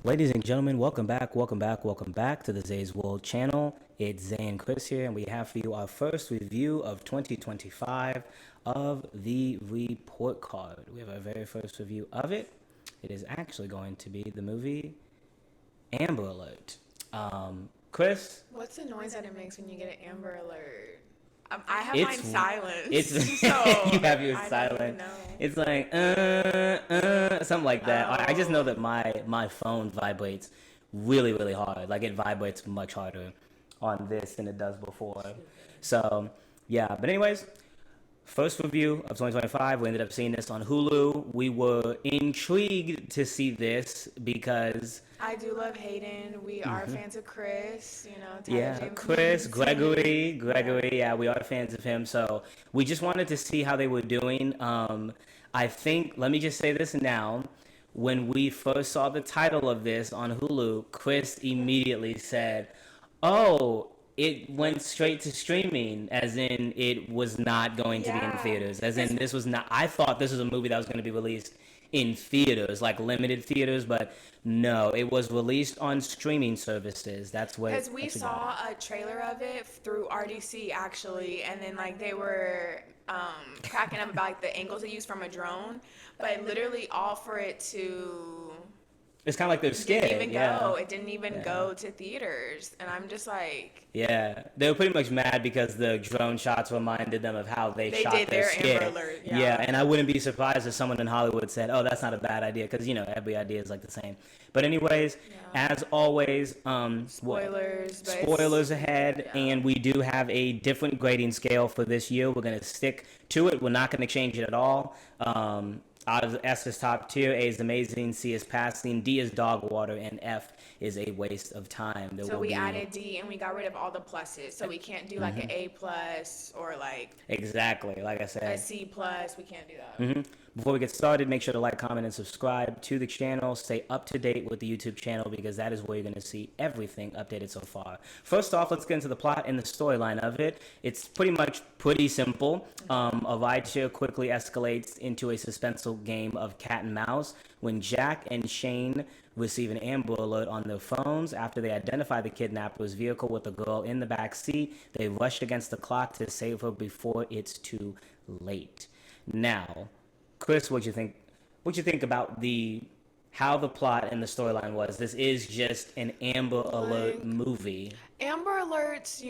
Ladies and gentlemen, welcome back to the Zay's World channel. It's Zay and Chris here, and we have for you our first review of 2025 of the report card. We have our very first review of it. It is actually going to be the movie Amber Alert. Chris? What's the noise that it makes when you get an Amber Alert? I have It's- mine silenced. It's so you have yours I silent. don't even know. It's like something like that. I just know that my phone vibrates really hard. Like it vibrates much harder on this than it does before. So yeah. But anyways, first review of 2025. We ended up seeing this on Hulu. We were intrigued to see this because I do love Hayden. We are fans of Chris. You know, Tyler yeah, James Chris, Williamson. Gregory, yeah, we are fans of him. So we just wanted to see how they were doing. I think, let me just say this now. When we first saw the title of this on Hulu, Chris immediately said, "Oh, it went straight to streaming," as in it was not going to be in Yeah. theaters. As in this was not, I thought this was a movie that was going to be released in theaters, like limited theaters, but no, it was released on streaming services. That's what. Because we that's what saw a trailer of it through RDC actually, and then like they were cracking up about like the angles they used from a drone, but literally all for it to It's kind of like they're scared. didn't even yeah. go. It didn't even go to theaters, and I'm just like. Yeah, they were pretty much mad because the drone shots reminded them of how they shot did their their skit. Amber Alert, Yeah. yeah. And I wouldn't be surprised if someone in Hollywood said, "Oh, that's not a bad idea," because every idea is like the same. But anyways, as always, Spoilers, but spoilers ahead, yeah. and we do have a different grading scale for this year. We're gonna stick to it. We're not gonna change it at all. Out of S is top tier, A is amazing, C is passing, D is dog water, and F is a waste of time. There So will we be... added D and we got rid of all the pluses. So we can't do like an A plus or like Exactly, like I a said. C plus. We can't do that. Before we get started, make sure to like, comment, and subscribe to the channel. Stay up to date with the YouTube channel because that is where you're going to see everything updated so far. First off, let's get into the plot and the storyline of it. It's pretty simple. A rideshare quickly escalates into a suspenseful game of cat and mouse when Jaq and Shane receive an Amber Alert on their phones. After they identify the kidnapper's vehicle with the girl in the back seat, they rush against the clock to save her before it's too late. Now, Chris, what you think? What you think about how the plot and the storyline was? This is just an Amber Alert movie. Amber Alerts,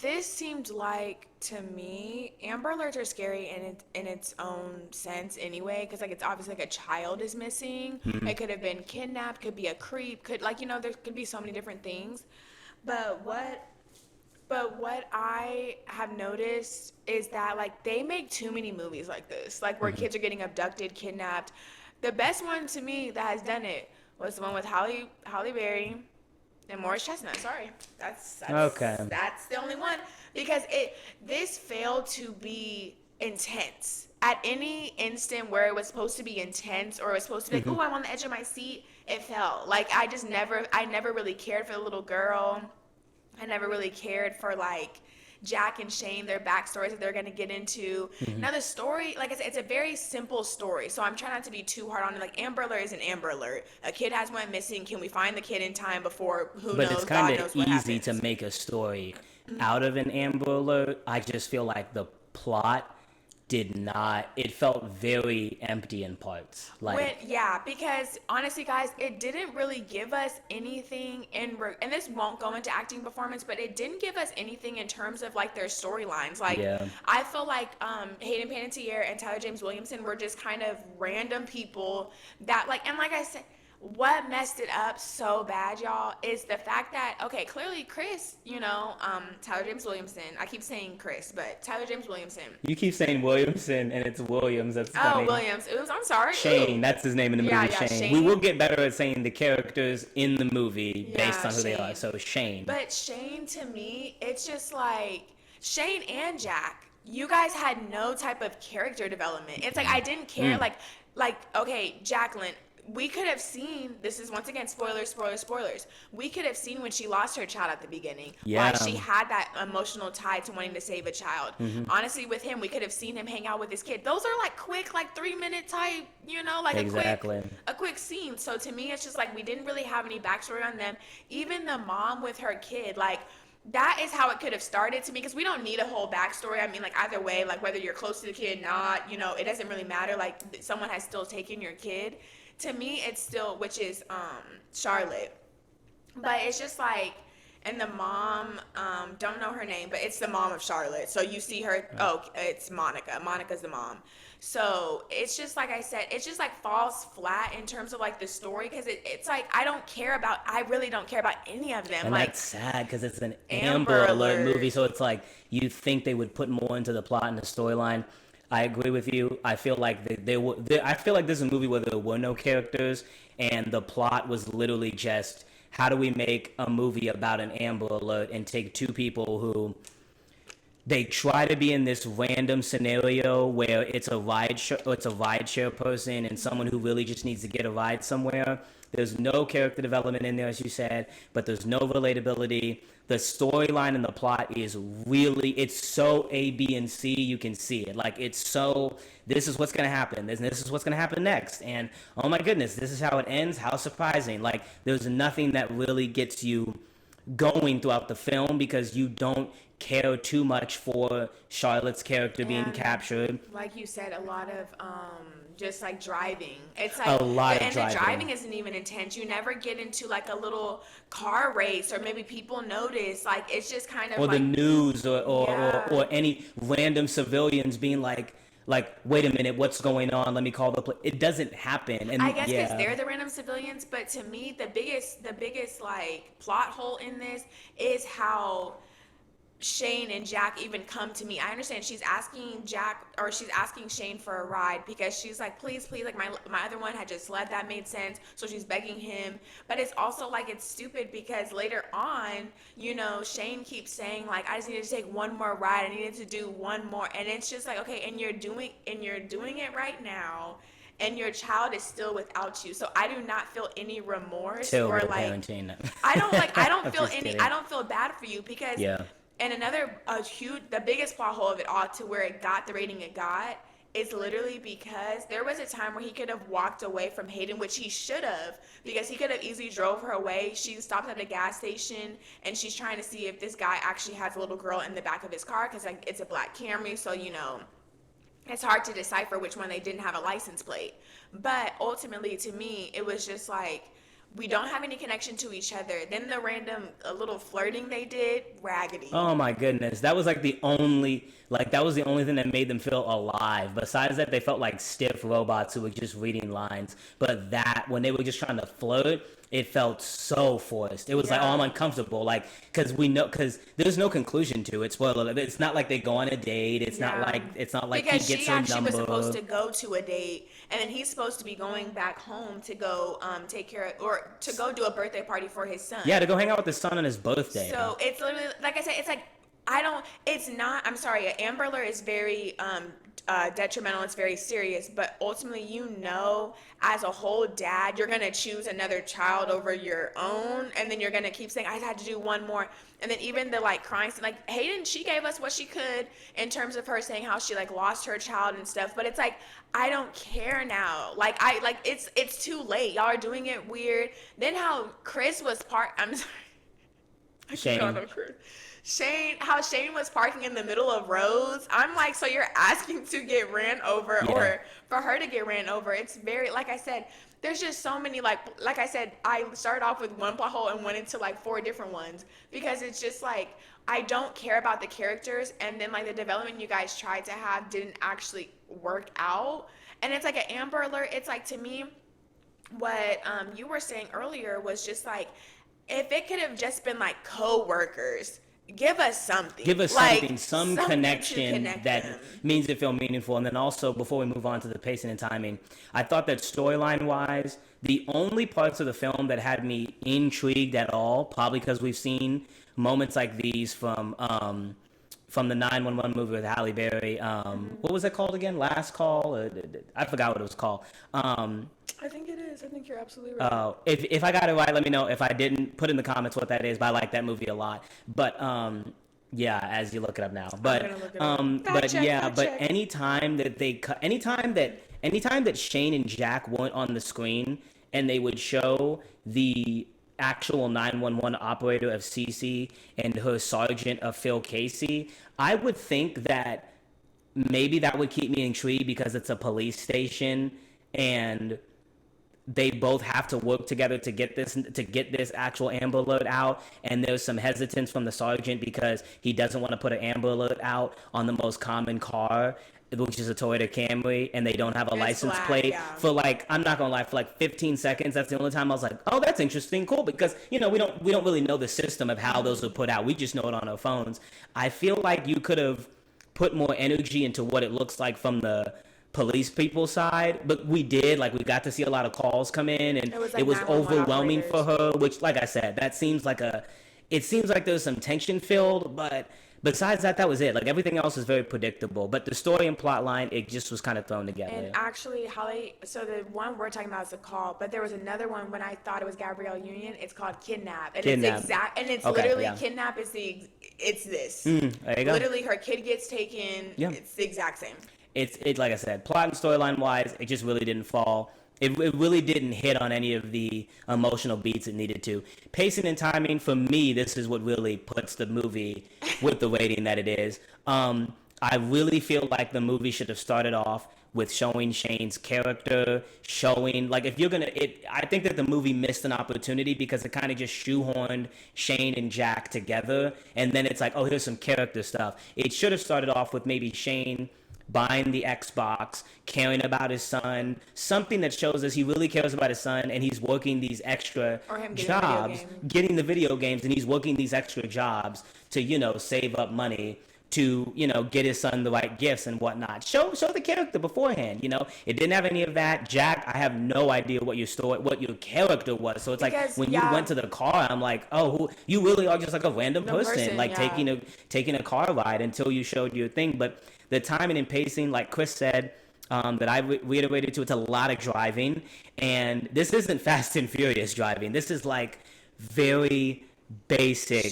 this seemed like to me, Amber Alerts are scary in its own sense anyway, because like it's obviously like a child is missing. It could have been kidnapped, could be a creep, there could be so many different things. But what I have noticed is that like they make too many movies like this, like where kids are getting abducted, kidnapped. The best one to me that has done it was the one with Halle Berry and Morris Chestnut. Sorry, that's Okay. That's the only one because this failed to be intense at any instant where it was supposed to be intense or it was supposed to be like, oh, I'm on the edge of my seat. It felt like I never really cared for the little girl. I never really cared for like Jaq and Shane, their backstories that they're going to get into. Now the story, like I said, it's a very simple story. So I'm trying not to be too hard on it. Like Amber Alert is an Amber Alert. A kid has went missing. Can we find the kid in time before But it's kind of easy happens. to make a story out of an Amber Alert. I just feel like the plot did not. It felt very empty in parts. Because honestly, guys, it didn't really give us anything and this won't go into acting performance, but it didn't give us anything in terms of like their storylines. Like, I feel like Hayden Panettiere and Tyler James Williamson were just kind of random people that like I said. What messed it up so bad, y'all, is the fact that, okay, clearly Chris, Tyler James Williamson. I keep saying Chris, but Tyler James Williamson. You keep saying Williamson, and it's Williams. That's funny. Oh, Williams. Oops, I'm sorry. Shane, that's his name in the movie, Yeah, Shane. Shane. We will get better at saying the characters in the movie based Yeah, on who they Shane. are. So Shane. But Shane, to me, it's just like, Shane and Jaq, you guys had no type of character development. It's like, I didn't care, like, okay, Jacqueline, we could have seen, this is once again spoilers, we could have seen when she lost her child at the beginning, why she had that emotional tie to wanting to save a child. Honestly, with him, we could have seen him hang out with his kid. Those are like quick, like 3-minute type, you know, like a quick scene. So to me, it's just like we didn't really have any backstory on them. Even the mom with her kid, like, that is how it could have started to me, because we don't need a whole backstory. I mean, like, either way, like, whether you're close to the kid or not, you know, it doesn't really matter. Like, someone has still taken your kid. To me, it's still, which is Charlotte. But it's just like, and the mom, don't know her name, but it's the mom of Charlotte. So you see her, it's Monica. Monica's the mom. So it's just like I said, it's just like falls flat in terms of like the story, because it's like I really don't care about any of them. And like, that's sad because it's an Amber Alert movie, so it's like you think they would put more into the plot and the storyline. I agree with you. I feel like I feel like this is a movie where there were no characters and the plot was literally just how do we make a movie about an Amber Alert and take two people who they try to be in this random scenario where it's a rideshare person and someone who really just needs to get a ride somewhere. There's no character development in there, as you said, but there's no relatability. The storyline and the plot is really, it's so A, B, and C, you can see it. Like, it's so, this is what's going to happen. This is what's going to happen next. And, oh my goodness, this is how it ends. How surprising. Like, there's nothing that really gets you going throughout the film because you don't care too much for Charlotte's character being captured. Like you said, a lot of just like driving. It's like a lot of driving. And the driving isn't even intense. You never get into like a little car race or maybe people notice. Like, it's just kind of or like the news or any random civilians being like, wait a minute, what's going on? Let me call the police. It doesn't happen. And I guess because they're the random civilians, but to me, the biggest like plot hole in this is how Shane and Jaq even come to me. I understand she's asking Shane for a ride because she's like, please, like my other one had just left. That made sense. So she's begging him. But it's also like, it's stupid because later on, you know, Shane keeps saying like, I just needed to take one more ride. I needed to do one more. And it's just like, okay, and you're doing it right now. And your child is still without you. So I do not feel any remorse or like, I don't feel bad for you because and the biggest plot hole of it all to where it got the rating it got is literally because there was a time where he could have walked away from Hayden, which he should have, because he could have easily drove her away. She stopped at a gas station and she's trying to see if this guy actually has a little girl in the back of his car because like it's a black Camry, so you know it's hard to decipher which one they didn't have a license plate. But ultimately, to me, it was just like, we don't have any connection to each other. Then the random little flirting they did, raggedy. Oh my goodness. That was like the only thing that made them feel alive. Besides that, they felt like stiff robots who were just reading lines. But that, when they were just trying to flirt, it felt so forced. It was like, oh, I'm uncomfortable. Like, because there's no conclusion to it. Spoiler alert. It's not like they go on a date. It's not like because he gets her number. Because she actually was supposed to go to a date, and then he's supposed to be going back home to go take care of, or to go do a birthday party for his son. Yeah, to go hang out with his son on his birthday. So it's literally, like I said, it's like, I'm sorry, Amber Alert is very detrimental, it's very serious, but ultimately, you know, as a whole dad, you're gonna choose another child over your own, and then you're gonna keep saying, I had to do one more, and then even the like crying, like Hayden, she gave us what she could in terms of her saying how she like lost her child and stuff, but it's like, I don't care now, it's too late, y'all are doing it weird. Then how Chris was I'm sorry, I keep calling him Chris. How Shane was parking in the middle of roads. I'm like, so you're asking to get ran over or for her to get ran over. It's very, like I said, there's just so many, like I said, I started off with one plot hole and went into like 4 different ones because it's just like, I don't care about the characters. And then like the development you guys tried to have didn't actually work out. And it's like an Amber Alert. It's like, to me, what you were saying earlier was just like, if it could have just been like co-workers, give us something. Give us something, some connection that means it feel meaningful. And then also, before we move on to the pacing and timing, I thought that storyline-wise, the only parts of the film that had me intrigued at all, probably because we've seen moments like these from from the 911 movie with Halle Berry. What was it called again? Last Call? I forgot what it was called. I think it is. I think you're absolutely right. If I got it right, let me know. If I didn't, put in the comments what that is. But I like that movie a lot. But yeah, as you look it up now. But anytime that anytime that Shane and Jaq weren't on the screen and they would show the actual 911 operator of Cece and her sergeant of Phil Casey, I would think that maybe that would keep me intrigued because it's a police station and they both have to work together to get this actual Amber Alert out, and there's some hesitance from the sergeant because he doesn't want to put an Amber Alert out on the most common car, which is a Toyota Camry, and they don't have a license plate for like, I'm not gonna lie, for like 15 seconds. That's the only time I was like, oh, that's interesting, cool, because we don't really know the system of how those are put out. We just know it on our phones. I feel like you could have put more energy into what it looks like from the police people's side, but we did, like, we got to see a lot of calls come in, and it was overwhelming for her, which, like I said, it seems like there's some tension filled, but besides that was it. Like, everything else is very predictable, but the story and plot line, it just was kind of thrown together. And actually, so the one we're talking about is The Call, but there was another one when I thought it was Gabrielle Union. It's called Kidnap, and it's literally Kidnap is it's this. There you go. Literally, her kid gets taken. Yeah. It's the exact same. It like I said, plot and storyline wise, it just really didn't fall. It really didn't hit on any of the emotional beats it needed to. Pacing and timing, for me, this is what really puts the movie with the rating that it is. I really feel like the movie should have started off with showing Shane's character, I think that the movie missed an opportunity because it kind of just shoehorned Shane and Jaq together, and then it's like, oh, here's some character stuff. It should have started off with maybe Shane buying the Xbox, caring about his son, something that shows us he really cares about his son, and he's working these extra jobs, getting the video games, and he's working these extra jobs to, save up money to, get his son the right gifts and whatnot. Show the character beforehand, It didn't have any of that. Jaq, I have no idea what your character was. So it's like when you went to the car, I'm like, oh, you really are just like a random person taking a car ride until you showed your thing. But the timing and pacing, like Chris said, that I reiterated to, it's a lot of driving. And this isn't Fast and Furious driving. This is like very basic,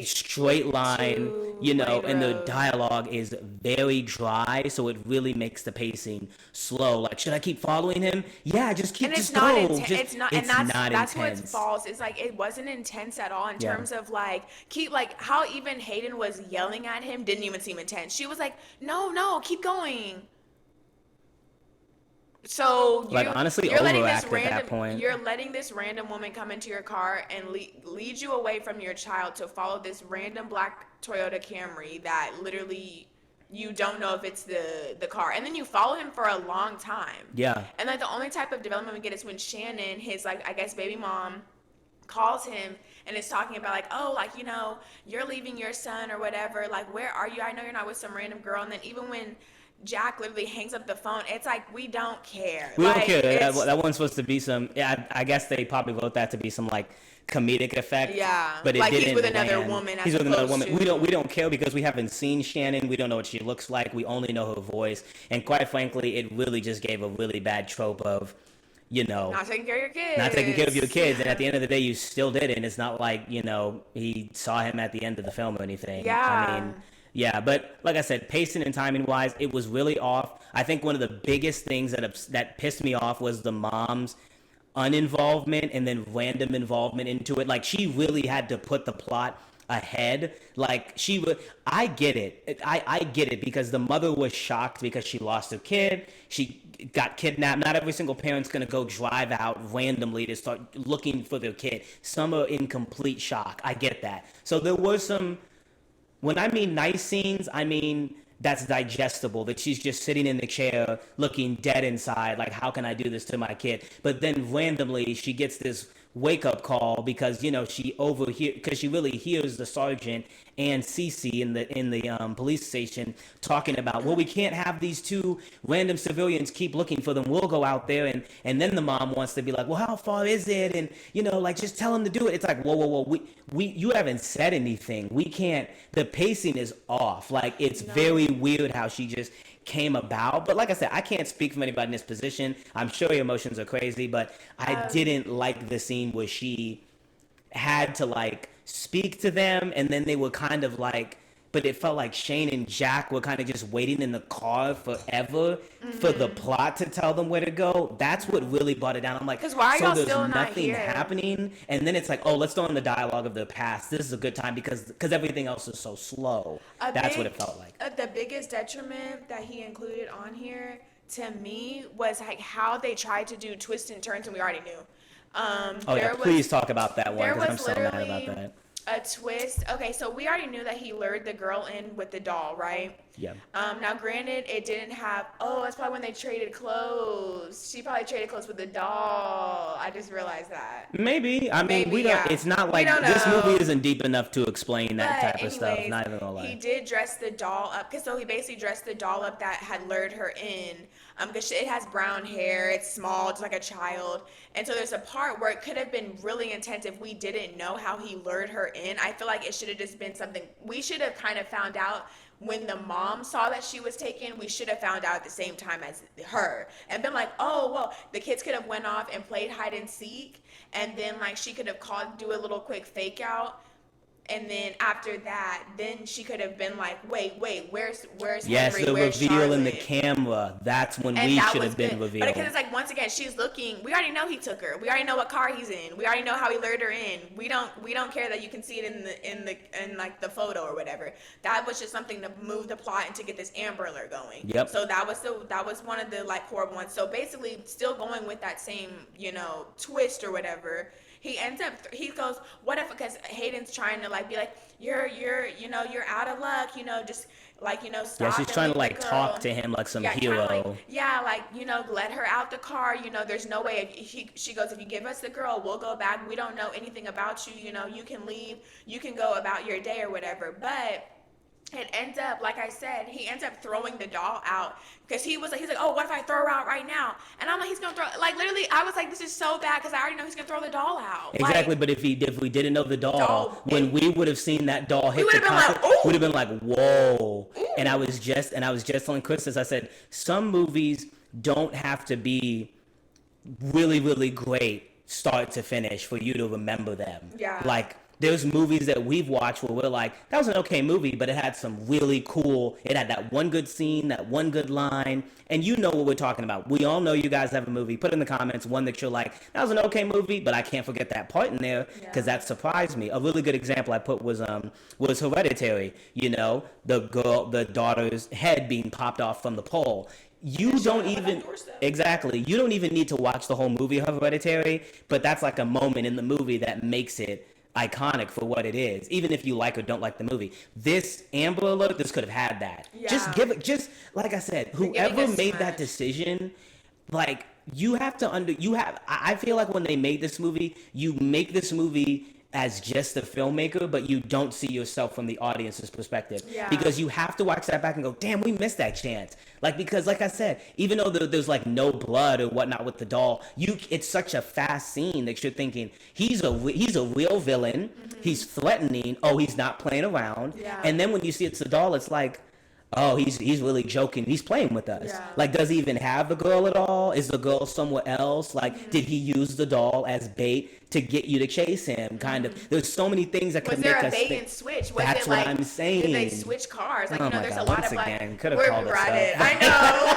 straight line, and the dialogue is very dry, so it really makes the pacing slow. Like, should I keep following him? Yeah, just keep, just go. It's not that's what's false. It's like, it wasn't intense at all in terms of like, how even Hayden was yelling at him didn't even seem intense. She was like, no, keep going. So honestly, you're overacted at that point. You're letting this random woman come into your car and lead you away from your child to follow this random black Toyota Camry that literally you don't know if it's the car, and then you follow him for a long time. Yeah. And like the only type of development we get is when Shannon, his I guess baby mom, calls him and is talking about like, oh, like, you're leaving your son or whatever. Like, where are you? I know you're not with some random girl. And then even when Jaq literally hangs up the phone, it's like, we don't care. We don't care. That wasn't supposed to be some, I guess they probably wrote that to be some like comedic effect. Yeah. But it didn't. He's with another woman. He's with another woman. We don't care because we haven't seen Shannon. We don't know what she looks like. We only know her voice. And quite frankly, it really just gave a really bad trope of, not taking care of your kids. Not taking care of your kids. And at the end of the day, you still did it. And it's not like, he saw him at the end of the film or anything. Yeah. Yeah, but like I said, pacing and timing wise, it was really off. I think one of the biggest things that pissed me off was the mom's uninvolvement and then random involvement into it. Like, she really had to put the plot ahead. Like, I get it. I get it because the mother was shocked because she lost her kid. She got kidnapped. Not every single parent's going to go drive out randomly to start looking for their kid. Some are in complete shock. I get that. So there was some... When I mean nice scenes, I mean that's digestible, that she's just sitting in the chair looking dead inside, like, how can I do this to my kid? But then randomly she gets this wake-up call because because she really hears the sergeant and Cece in the police station talking about, well, we can't have these two random civilians keep looking for them, we'll go out there, and then the mom wants to be like, well, how far is it, and like, just tell them to do it. It's like, whoa, you haven't said anything, we can't, the pacing is off, like, it's very weird how she just came about. But like I said, I can't speak from anybody in this position. I'm sure your emotions are crazy, but I didn't like the scene where she had to like speak to them, and then they were kind of like, but it felt like Shane and Jaq were kind of just waiting in the car forever for the plot to tell them where to go. That's what really brought it down. I'm like, because why are so y'all there's still not nothing here? happening, and then it's like, oh, let's throw in the dialogue of the past. This is a good time because everything else is so slow. That's what it felt like. The biggest detriment that he included on here to me was like how they tried to do twists and turns, and we already knew. Please talk about that one because I'm so mad literally about that. a twist. Okay, so we already knew that he lured the girl in with the doll, right? Yeah. Now, granted, it didn't have. Oh, that's probably when they traded clothes. She probably traded clothes with the doll. I just realized that. Maybe. I mean, we don't. Yeah. It's not like this movie isn't deep enough to explain that type of stuff. Not even gonna lie. He did dress the doll up, because so he basically dressed the doll up that had lured her in. Because it has brown hair, it's small, just like a child, and so there's a part where it could have been really intense if we didn't know how he lured her in. I feel like it should have just been something we should have kind of found out. When the mom saw that she was taken, we should have found out at the same time as her and been like, oh, well, the kids could have went off and played hide and seek, and then like she could have called, do a little quick fake out. And then after that, then she could have been like, wait, where's yes, Henry? the Where's reveal Charlotte? in the camera. That's when we should have been revealed. But because it's like, once again, she's looking. We already know he took her. We already know what car he's in. We already know how he lured her in. We don't care that you can see it in like the photo or whatever. That was just something to move the plot and to get this Amber Alert going. Yep. So that was one of the like horrible ones. So basically, still going with that same twist or whatever. He goes, what if, because Hayden's trying to like be like, you're out of luck, just like, stop. Yeah, she's trying to like talk to him like some hero. Let her out the car, there's no way. She goes, if you give us the girl, we'll go back. We don't know anything about you, you can leave, you can go about your day or whatever. But it ends up, like I said, he ends up throwing the doll out because he's like, oh, what if I throw her out right now? And I'm like, he's gonna throw, like, literally, I was like, this is so bad because I already know he's gonna throw the doll out. Exactly, like, but if we didn't know the doll, when we would have seen that doll hit the concrete, like, would have been like, whoa. Ooh. And I was just telling Chris this, I said, some movies don't have to be really, really great start to finish for you to remember them. Yeah. Like, there's movies that we've watched where we're like, that was an okay movie, but it had some really cool, it had that one good scene, that one good line, and you know what we're talking about. We all know you guys have a movie. Put in the comments one that you're like, that was an okay movie, but I can't forget that part in there because that surprised me. A really good example I put was Hereditary. The daughter's head being popped off from the pole. You don't even need to watch the whole movie of Hereditary, but that's like a moment in the movie that makes it iconic for what it is, even if you like or don't like the movie. This Amber Alert, this could have had that. Yeah. Just like I said, whoever made that decision, like, I feel like when they made this movie, you make this movie as just a filmmaker, but you don't see yourself from the audience's perspective. Yeah. Because you have to watch that back and go, damn, we missed that chance. Like, because like I said, even though there's like no blood or whatnot with the doll, it's such a fast scene that you're thinking, he's a real villain, he's threatening, oh, he's not playing around. Yeah. And then when you see it's a doll, it's like, oh, he's really joking. He's playing with us. Yeah. Like, does he even have the girl at all? Is the girl somewhere else? Like, did he use the doll as bait to get you to chase him? Kind of. There's so many things that could make us think. Was there a bait and switch? That's what I'm saying. Did they switch cars? Like, there's a lot of like. Could have called us it. I know.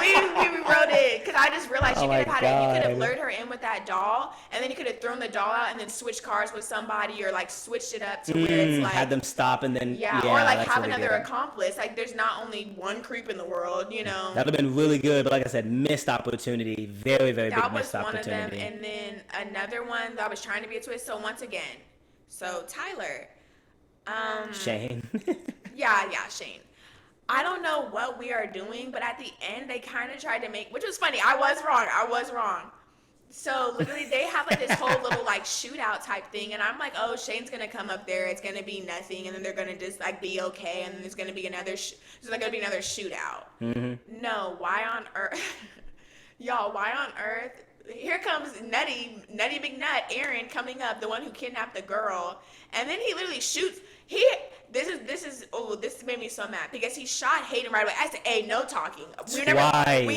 we wrote it because I just realized you could have lured her in with that doll, and then you could have thrown the doll out and then switched cars with somebody, or like switched it up to where it's like had them stop and then or like have another accomplice. Like, there's not only one creep in the world, That would have been really good, but like I said, missed opportunity. Very, very big missed opportunity. That was one of them, and then another one that was trying to be a twist. So once again, Tyler, Shane. yeah, Shane. I don't know what we are doing, but at the end they kind of tried to make, which was funny. I was wrong. So literally they have like this whole little like shootout type thing, and I'm like, oh, Shane's gonna come up there, it's gonna be nothing, and then they're gonna just like be okay, and then there's gonna be another shootout. Mm-hmm. No, why on earth? Y'all, why on earth? Here comes Nutty McNut, Aaron coming up, the one who kidnapped the girl, and then he literally shoots. This made me so mad because he shot Hayden right away. I said, "Hey, no talking." We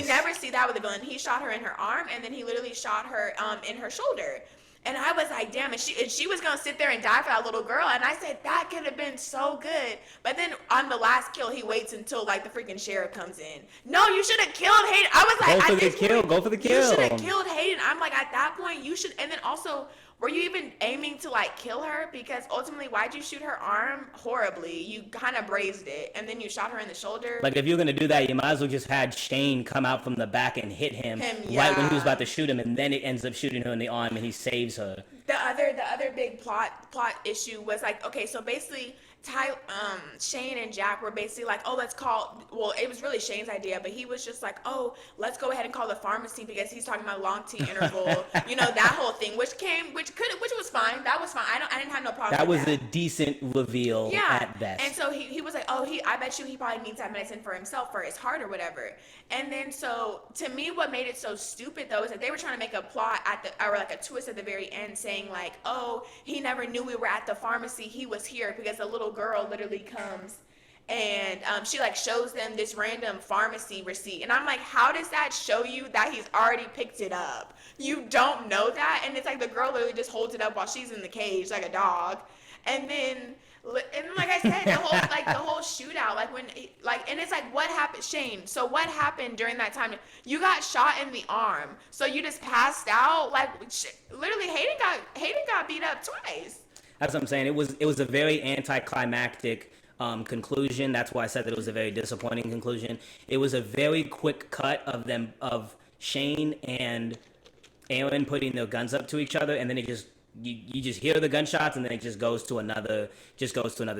never see that with the villain. He shot her in her arm, and then he literally shot her in her shoulder. And I was like, damn, and she was gonna sit there and die for that little girl. And I said that could have been so good. But then on the last kill, he waits until like the freaking sheriff comes in. No, you should have killed Hayden. I was like, Go for the kill. You should have killed Hayden. I'm like, at that point, you should. And then also, were you even aiming to like kill her? Because ultimately, why'd you shoot her arm horribly? You kind of brazed it, and then you shot her in the shoulder. Like, if you're gonna do that, you might as well just had Shane come out from the back and hit him right when he was about to shoot him, and then it ends up shooting her in the arm, and he saves her. The other big plot issue was like, okay, so basically Shane and Jaq were basically like, oh, let's call. Well, it was really Shane's idea, but he was just like, oh, let's go ahead and call the pharmacy because he's talking about long T interval, that whole thing, which was fine. That was fine. I didn't have no problem. That with was that. A decent reveal at best. And so he was like, oh, I bet you he probably needs that medicine for himself for his heart or whatever. And then so to me, what made it so stupid though is that they were trying to make a plot or like a twist at the very end, saying like, oh, he never knew we were at the pharmacy. He was here because the little girl literally comes and she like shows them this random pharmacy receipt, and I'm like, how does that show you that he's already picked it up? You don't know that. And it's like the girl literally just holds it up while she's in the cage like a dog. And then like I said, the whole shootout, and it's like, what happened, Shane? So what happened during that time? You got shot in the arm, so you just passed out. Like literally, Hayden got beat up twice. That's what I'm saying. It was a very anticlimactic conclusion. That's why I said that it was a very disappointing conclusion. It was a very quick cut of Shane and Aaron putting their guns up to each other, and then it just you just hear the gunshots, and then it just goes to another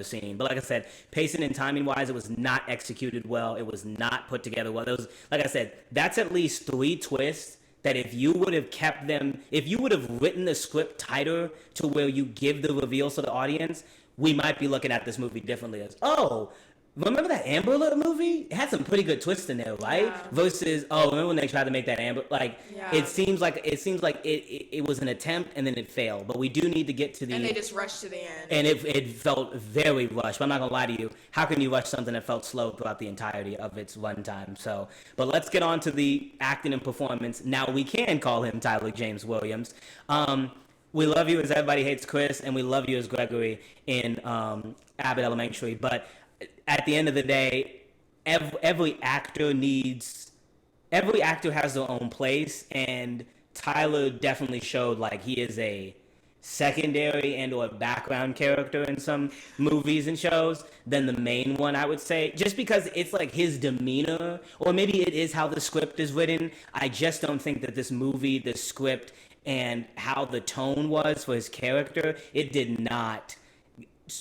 scene. But like I said, pacing and timing wise, it was not executed well. It was not put together well. It was, like I said, that's at least 3 twists that if you would have written the script tighter to where you give the reveals to the audience, we might be looking at this movie differently as, oh, remember that Amber Alert movie? It had some pretty good twists in there, right? Yeah. Versus, oh, remember when they tried to make that Amber, yeah. it seems like it was an attempt and then it failed. But we do need to get to the... And they just rushed to the end. And it felt very rushed. But I'm not going to lie to you. How can you rush something that felt slow throughout the entirety of its runtime? So, but let's get on to the acting and performance. Now we can call him Tyler James Williams. We love you as Everybody Hates Chris, and we love you as Gregory in Abbott Elementary. But at the end of the day, every actor has their own place, and Tyler definitely showed like he is a secondary and or background character in some movies and shows than the main one, I would say, just because it's like his demeanor, or maybe it is how the script is written. I just don't think that this movie, the script, and how the tone was for his character, it did not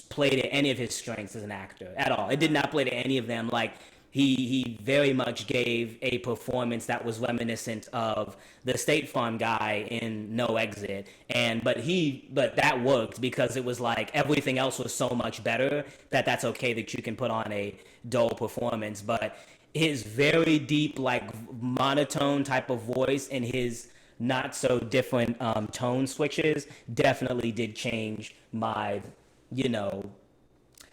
play to any of his strengths as an actor at all. It did not play to any of them. Like he very much gave a performance that was reminiscent of the State Farm guy in No Exit, but that worked because it was like everything else was so much better that's okay that you can put on a dull performance. But his very deep, like monotone type of voice and his not so different tone switches definitely did change my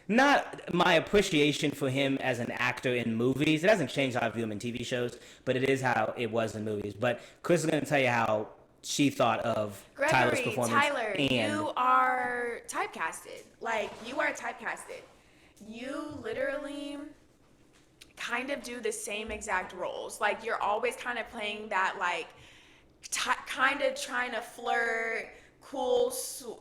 not my appreciation for him as an actor in movies. It hasn't changed how I view him in TV shows, but it is how it was in movies. But Chris is going to tell you how she thought of Tyler's performance. Tyler, you are typecasted. Like, you are typecasted. You literally kind of do the same exact roles. Like, you're always kind of playing that, like, kind of trying to flirt, cool,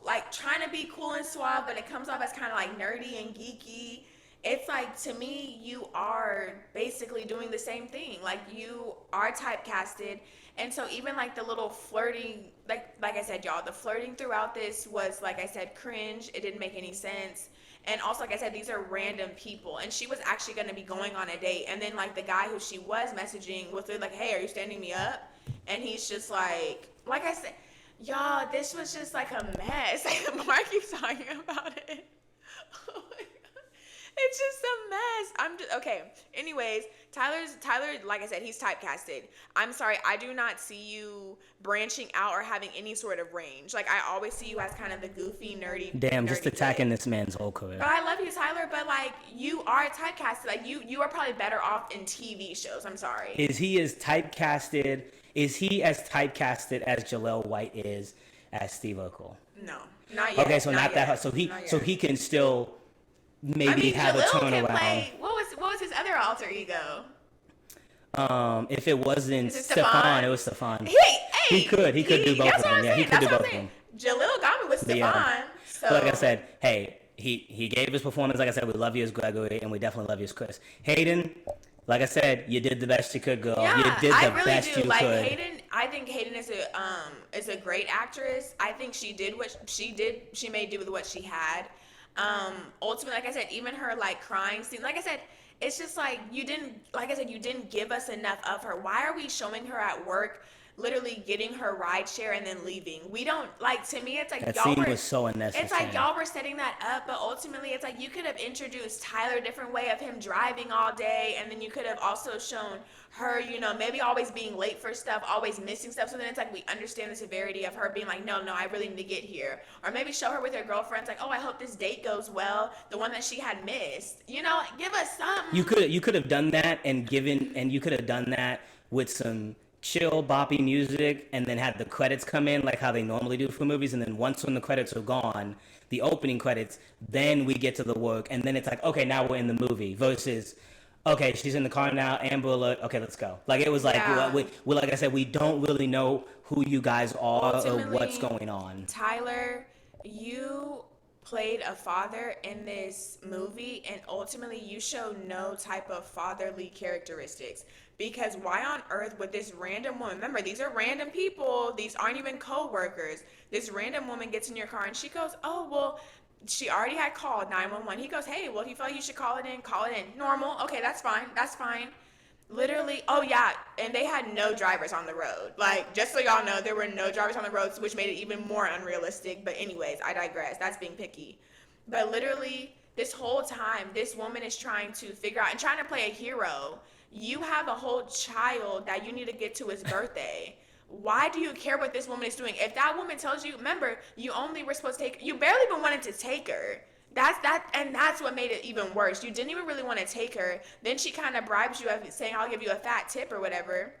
like trying to be cool and suave, but it comes off as kind of like nerdy and geeky. It's like, to me, you are basically doing the same thing. Like, you are typecasted. And so even like the little flirting, like I said, y'all, the flirting throughout this was, like I said, cringe. It didn't make any sense. And also, like I said, these are random people. And she was actually going to be going on a date. And then like the guy who she was messaging was like, hey, are you standing me up? And he's just like, like I said, y'all, this was just like a mess. Mark keeps talking about it. Oh my God. It's just a mess. I'm just okay. Anyways, Tyler, like I said, he's typecasted. I'm sorry, I do not see you branching out or having any sort of range. Like, I always see you as kind of the goofy, nerdy just attacking kid. this man's whole career. But I love you, Tyler. But like, you are typecasted. Like, you are probably better off in TV shows. I'm sorry. Is he as typecasted as Jaleel White is as Steve Urkel? No, not yet. Okay, so not that hard. So he can still maybe have a turnaround. What was his other alter ego? If it wasn't Stefan? it was Stefan. He could do both of them. Yeah, he could do both of them. Jaleel got me with Stefan. Yeah. So Like I said, hey, he gave his performance. Like I said, we love you as Gregory, and we definitely love you as Chris. Hayden, like I said, you did the best you could, girl. Yeah, you did the I really best do. you Like could. Hayden, I think Hayden is a great actress. I think she did what she did. She made do with what she had. Ultimately, like I said, even her like crying scene. Like I said, it's just like you didn't give us enough of her. Why are we showing her at work? Literally getting her ride share and then leaving. We don't like. To me, it's like That y'all scene were. was so unnecessary. It's like y'all were setting that up, but ultimately, it's like you could have introduced Tyler a different way of him driving all day, and then you could have also shown her, maybe always being late for stuff, always missing stuff. So then it's like we understand the severity of her being like, no, I really need to get here, or maybe show her with her girlfriends, like, oh, I hope this date goes well, the one that she had missed. Give us some. You could have done that you could have done that with some chill boppy music and then had the credits come in like how they normally do for movies, and then once when the credits are gone, the opening credits, then we get to the work, and then it's like, okay, now we're in the movie, versus okay, she's in the car now, Amber Alert, okay, let's go. Like, it was like, Yeah. we like I said, we don't really know who you guys are Ultimately, or what's going on. Tyler, you played a father in this movie, and ultimately you show no type of fatherly characteristics. Because why on earth would this random woman, remember, these are random people, these aren't even co-workers, this random woman gets in your car and she goes, oh, well, she already had called 911. He goes, hey, well, if you feel like you should call it in. Normal. Okay, that's fine. Literally, oh yeah, and they had no drivers on the road. Like, just so y'all know, there were no drivers on the roads, which made it even more unrealistic. But anyways, I digress. That's being picky. But literally, this whole time, this woman is trying to figure out and trying to play a hero. You have a whole child that you need to get to his birthday. Why do you care what this woman is doing? If that woman tells you, remember, you only were supposed to take, you barely even wanted to take her. That's what made it even worse. You didn't even really want to take her. Then she kind of bribes you, saying, I'll give you a fat tip or whatever.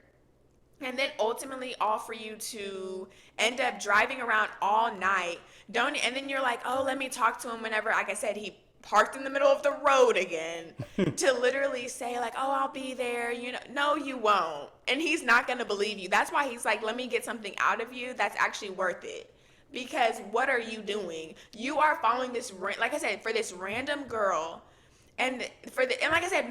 And then ultimately offer you to end up driving around all night. And then you're like, oh, let me talk to him whenever, like I said, he parked in the middle of the road again to literally say like, oh, I'll be there. No, you won't. And he's not going to believe you. That's why he's like, let me get something out of you that's actually worth it. Because what are you doing? You are following this, like I said, for this random girl. And like I said,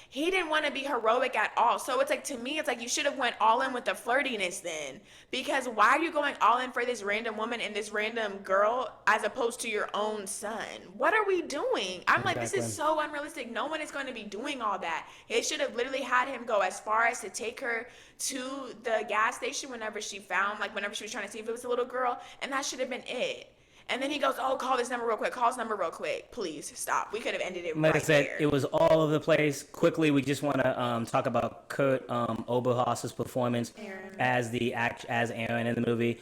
he didn't want to be heroic at all. So it's like, to me, it's like you should have went all in with the flirtiness then. Because why are you going all in for this random woman and this random girl as opposed to your own son? What are we doing? I'm like, this is so unrealistic. No one is going to be doing all that. It should have literally had him go as far as to take her to the gas station whenever she was trying to see if it was a little girl. And that should have been it. And then he goes, oh, call this number real quick. Call this number real quick. Please, stop. We could have ended it like right I said, there. It was all over the place. Quickly, we just want to talk about Kurt Oberhaus's performance as Aaron in the movie.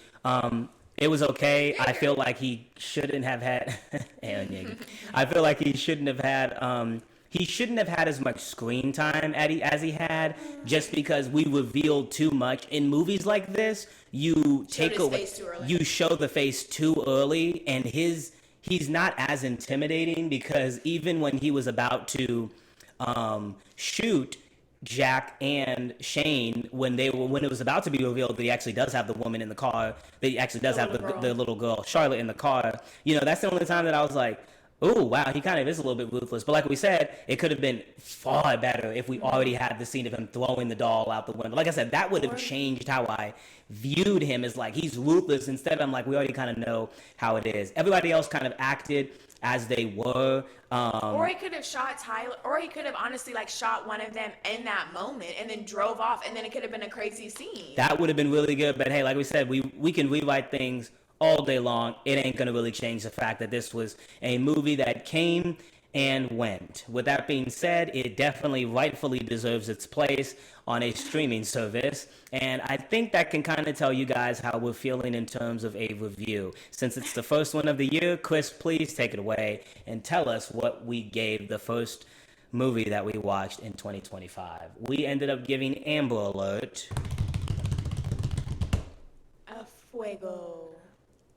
It was okay. I feel like he shouldn't have had Aaron Yeager. I feel like he shouldn't have had as much screen time as he had, just because we revealed too much in movies like this. You show the face too early, and he's not as intimidating, because even when he was about to shoot Jaq and Shane, when it was about to be revealed that he actually does have the woman in the car, that he actually does have the little girl Charlotte in the car, that's the only time that I was like, oh, wow, he kind of is a little bit ruthless. But like we said, it could have been far better if we already had the scene of him throwing the doll out the window. Like I said, that would have changed how I viewed him, as like, he's ruthless. Instead, I'm like, we already kind of know how it is. Everybody else kind of acted as they were. Or he could have shot Tyler, or he could have honestly like shot one of them in that moment and then drove off, and then it could have been a crazy scene. That would have been really good. But hey, like we said, we can rewrite things all day long. It ain't gonna really change the fact that this was a movie that came and went. With that being said, it definitely rightfully deserves its place on a streaming service, and I think that can kind of tell you guys how we're feeling in terms of a review. Since it's the first one of the year, Chris, please take it away and tell us what we gave the first movie that we watched in 2025. We ended up giving Amber Alert A fuego.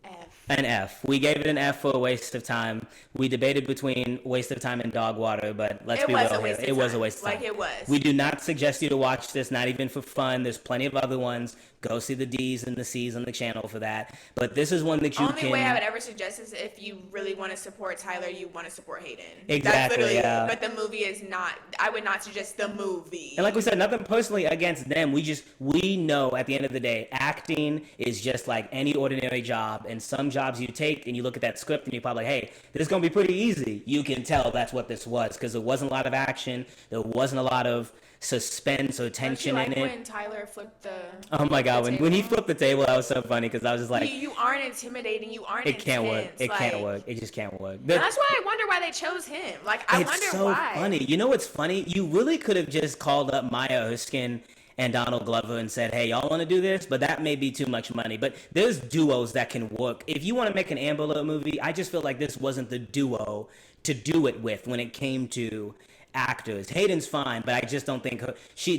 F. an F. We gave it an F for a waste of time. We debated between waste of time and dog water, but let's be real here. It was a waste of time. Like it was. We do not suggest you to watch this, not even for fun. There's plenty of other ones. Go see the D's and the C's on the channel for that. But this is one that you Only way I would ever suggest is if you really want to support Tyler, you want to support Hayden. Exactly, That's literally yeah. it. But the movie is not. I would not suggest the movie. And like we said, nothing personally against them. We know at the end of the day, acting is just like any ordinary job. And some jobs you take and you look at that script and you're probably like, hey, this is going to be pretty easy. You can tell that's what this was because there wasn't a lot of action. There wasn't a lot of suspense or tension Don't you in like it. when Tyler flipped the Oh my God, the when he table? flipped the table, that was so funny because I was just like, You aren't intimidating. You aren't it can't work. intense. It like, can't work. It just can't work. And that's why I wonder why they chose him. Like, I It's wonder so why. funny. You know what's funny? You really could have just called up Maya Erskine and Donald Glover and said, hey, y'all want to do this? But that may be too much money. But there's duos that can work. If you want to make an Amber Alert movie, I just feel like this wasn't the duo to do it with when it came to actors. Hayden's fine, but I just don't think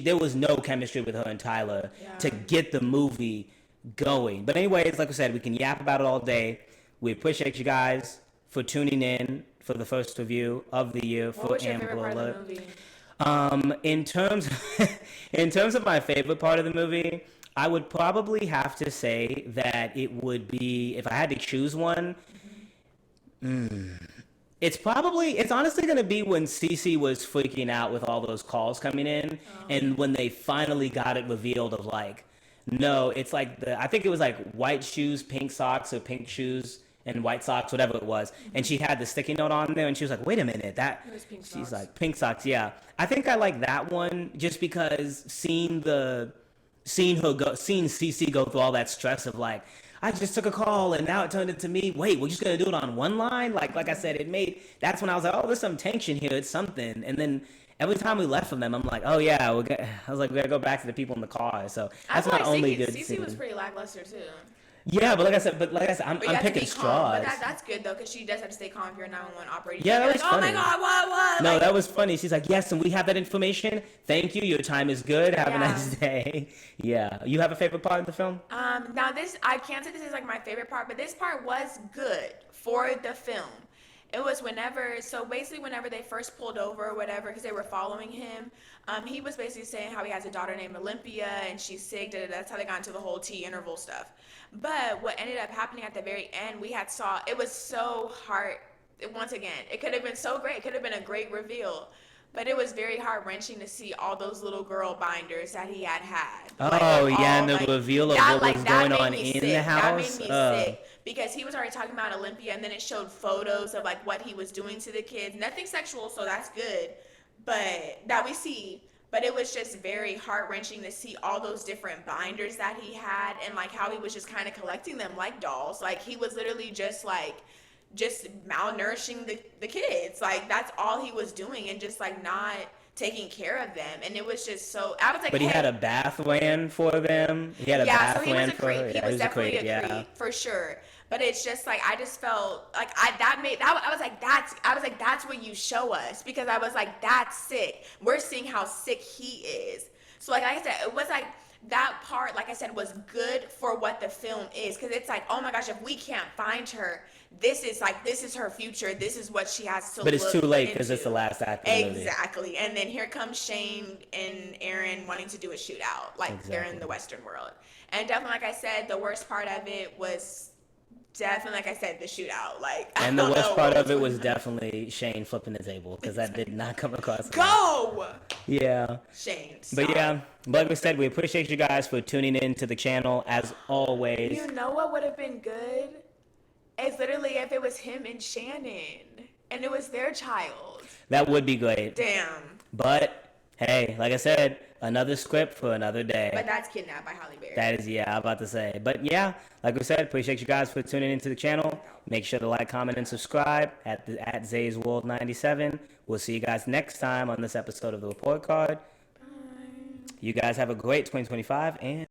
there was no chemistry with her and Tyler to get the movie going. But anyways, like I said, we can yap about it all day. We appreciate you guys for tuning in for the first review of the year for Amber Alert. In terms of my favorite part of the movie, I would probably have to say that it would be, if I had to choose one, it's honestly going to be when Cece was freaking out with all those calls coming in, and when they finally got it revealed of like, no, it's like I think it was like white shoes, pink socks, or pink shoes and white socks, whatever it was. And she had the sticky note on there, and she was like, wait a minute, It was pink she's socks. like, pink socks, yeah. I think I like that one just because seeing Cece go through all that stress of like, I just took a call and now it turned into me. Wait, we're just gonna do it on one line? Like I said, that's when I was like, oh, there's some tension here. It's something. And then every time we left from them, I'm like, oh yeah, we gotta go back to the people in the car. So that's not only good. Cece was pretty lackluster too. Yeah, but like I said, I'm But you have to picking be calm. straws. But that's good though, because she does have to stay calm if you're a 911 operator. Yeah, that You're was like, oh my funny. God, what? No, Like, that was funny. She's like, yes, and we have that information. Thank you. Your time is good. Have a Yeah. nice day. Yeah. You have a favorite part of the film? Now this, I can't say this is like my favorite part, but this part was good for the film. It was whenever they first pulled over or whatever, because they were following him, he was basically saying how he has a daughter named Olympia and she's sick. That's how they got into the whole T interval stuff. But what ended up happening at the very end, it was so hard. Once again, it could have been so great. It could have been a great reveal. But it was very heart-wrenching to see all those little girl binders that he had. Oh, yeah, and the reveal of what was going on in the house. That made me sick. Because he was already talking about Olympia, and then it showed photos of like what he was doing to the kids. Nothing sexual, so that's good. But that we see. But it was just very heart-wrenching to see all those different binders that he had, and like how he was just kind of collecting them like dolls. Like he was literally just malnourishing the kids. Like that's all he was doing, and just like not taking care of them. And it was just so, I was like, But he had a bath ran for them. He had a bath so he ran was a for her. creep. He Yeah, was definitely a yeah. creep for sure. But it's just like, I just felt like I was like, that's what you show us, because I was like, that's sick. We're seeing how sick he is. So like I said, it was like, that part, like I said, was good for what the film is, because it's like, oh my gosh, if we can't find her, this is her future. This is what she has to. But it's too late because into. it's the last act of the movie. Exactly. And then here comes Shane and Aaron wanting to do a shootout, like they're in the Western world. And definitely, like I said, the worst part of it was definitely, like I said, the shootout. Like, and the worst part of it was definitely Shane flipping the table, because that did not come across. Go! Yeah. Shane, stop. But yeah, like we said, we appreciate you guys for tuning in to the channel as always. You know what would have been good? It's literally if it was him and Shannon, and it was their child. That would be great. Damn. But hey, like I said, another script for another day. But that's Kidnapped by Halle Berry. That is, yeah, I'm about to say. But yeah, like we said, appreciate you guys for tuning into the channel. Make sure to like, comment, and subscribe at Zay's World 97. We'll see you guys next time on this episode of the Report Card. Bye. You guys have a great 2025 and